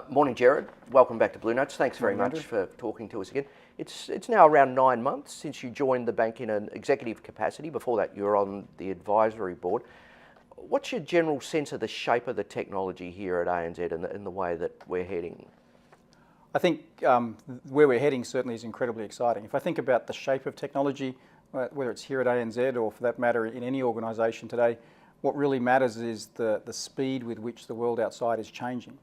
Morning, Jared. Welcome back to Blue Notes. Thanks very much for talking to us again. It's now around 9 months since you joined the bank in an executive capacity. Before that, you were on the advisory board. What's your general sense of the shape of the technology here at ANZ and the way that we're heading? I think where we're heading certainly is incredibly exciting. If I think about the shape of technology, whether it's here at ANZ or for that matter in any organisation today, what really matters is the speed with which the world outside is changing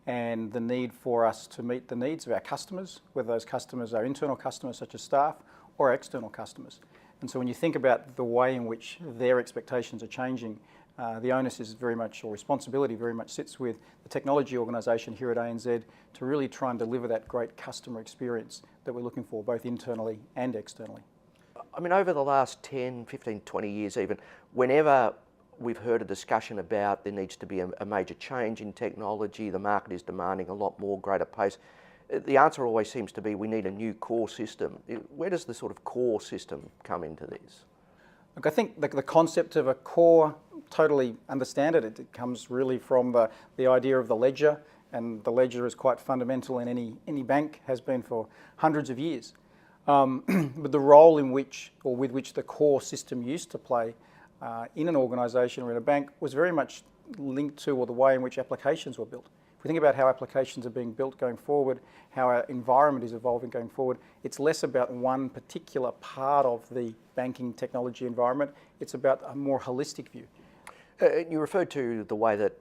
and the need for us to meet the needs of our customers, whether those customers are internal customers such as staff or external customers. And so when you think about the way in which their expectations are changing, the onus is very much, or responsibility very much sits with the technology organisation here at ANZ to really try and deliver that great customer experience that we're looking for, both internally and externally. I mean, over the last 10, 15, 20 years even, whenever we've heard a discussion about there needs to be a major change in technology, the market is demanding a lot more, greater pace, the answer always seems to be we need a new core system. Where does the sort of core system come into this? Look, I think the concept of a core, totally understand it. It comes really from the idea of the ledger, and the ledger is quite fundamental in any bank, has been for hundreds of years. But the role in which, or with which the core system used to play in an organisation or in a bank was very much linked to, or the way in which applications were built. If we think about how applications are being built going forward, how our environment is evolving going forward, it's less about one particular part of the banking technology environment, it's about a more holistic view. You referred to the way that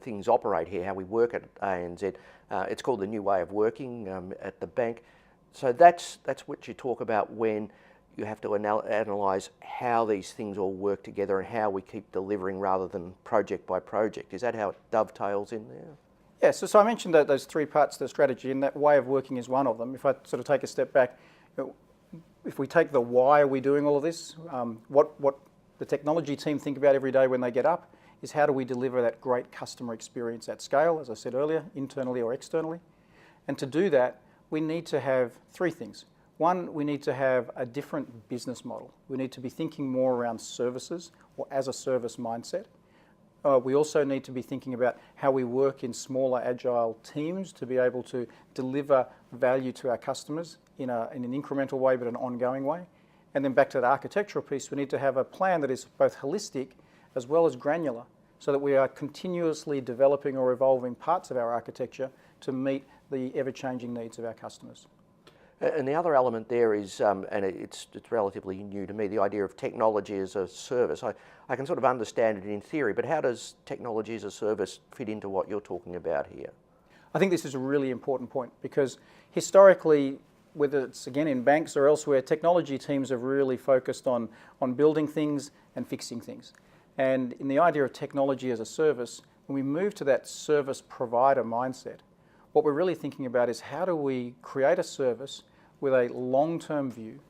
things operate here, how we work at ANZ. It's called the new way of working at the bank. So that's what you talk about when you have to analyse how these things all work together and how we keep delivering rather than project by project. Is that how it dovetails in there? Yeah, so I mentioned that those three parts of the strategy, and that way of working is one of them. If I sort of take a step back, if we take the why are we doing all of this, what the technology team think about every day when they get up is how do we deliver that great customer experience at scale, as I said earlier, internally or externally. And to do that, we need to have three things. One, we need to have a different business model. We need to be thinking more around services or as a service mindset. We also need to be thinking about how we work in smaller agile teams to be able to deliver value to our customers in an incremental way but an ongoing way. And then back to the architectural piece, we need to have a plan that is both holistic as well as granular so that we are continuously developing or evolving parts of our architecture to meet the ever-changing needs of our customers. And the other element there is, and it's relatively new to me, the idea of technology as a service. I can sort of understand it in theory, but how does technology as a service fit into what you're talking about here? I think this is a really important point because historically, whether it's again in banks or elsewhere, technology teams have really focused on building things and fixing things. And in the idea of technology as a service, when we move to that service provider mindset, what we're really thinking about is how do we create a service with a long-term view,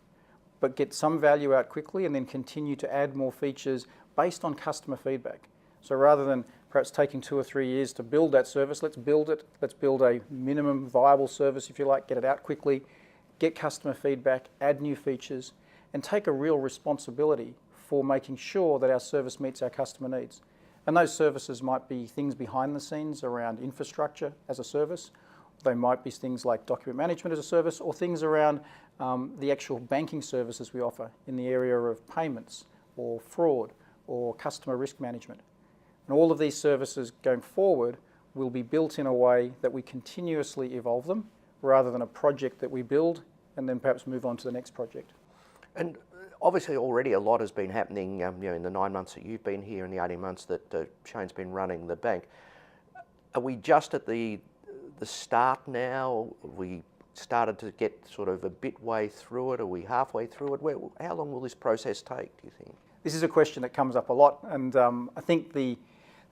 but get some value out quickly and then continue to add more features based on customer feedback. So rather than perhaps taking 2 or 3 years to build that service, let's build it. Let's build a minimum viable service, if you like, get it out quickly, get customer feedback, add new features, and take a real responsibility for making sure that our service meets our customer needs. And those services might be things behind the scenes around infrastructure as a service. They might be things like document management as a service or things around the actual banking services we offer in the area of payments or fraud or customer risk management. And all of these services going forward will be built in a way that we continuously evolve them rather than a project that we build and then perhaps move on to the next project. And obviously already a lot has been happening in the 9 months that you've been here and the 18 months that Shane's been running the bank. Are we just at the start now? We started to get sort of a bit way through it? Are we halfway through it? How long will this process take, do you think? This is a question that comes up a lot, and I think the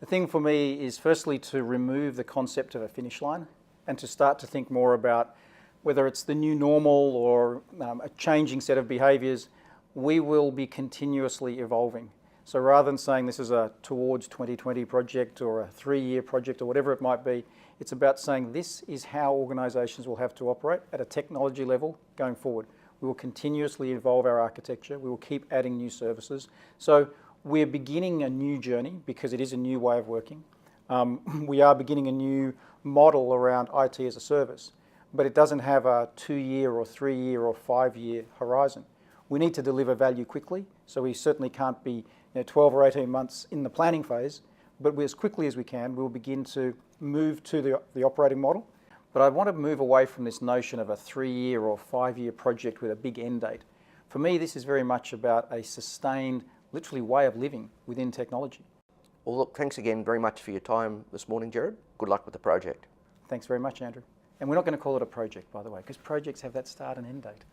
thing for me is firstly to remove the concept of a finish line and to start to think more about whether it's the new normal or a changing set of behaviours. We will be continuously evolving. So rather than saying this is a towards 2020 project or a 3-year project or whatever it might be, it's about saying this is how organisations will have to operate at a technology level going forward. We will continuously evolve our architecture. We will keep adding new services. So we're beginning a new journey because it is a new way of working. We are beginning a new model around IT as a service, but it doesn't have a 2-year or 3-year or 5-year horizon. We need to deliver value quickly, so we certainly can't be 12 or 18 months in the planning phase, but as quickly as we can, we'll begin to move to the operating model. But I want to move away from this notion of a 3-year or 5-year project with a big end date. For me, this is very much about a sustained, literally, way of living within technology. Well, look, thanks again very much for your time this morning, Jared. Good luck with the project. Thanks very much, Andrew. And we're not going to call it a project, by the way, because projects have that start and end date.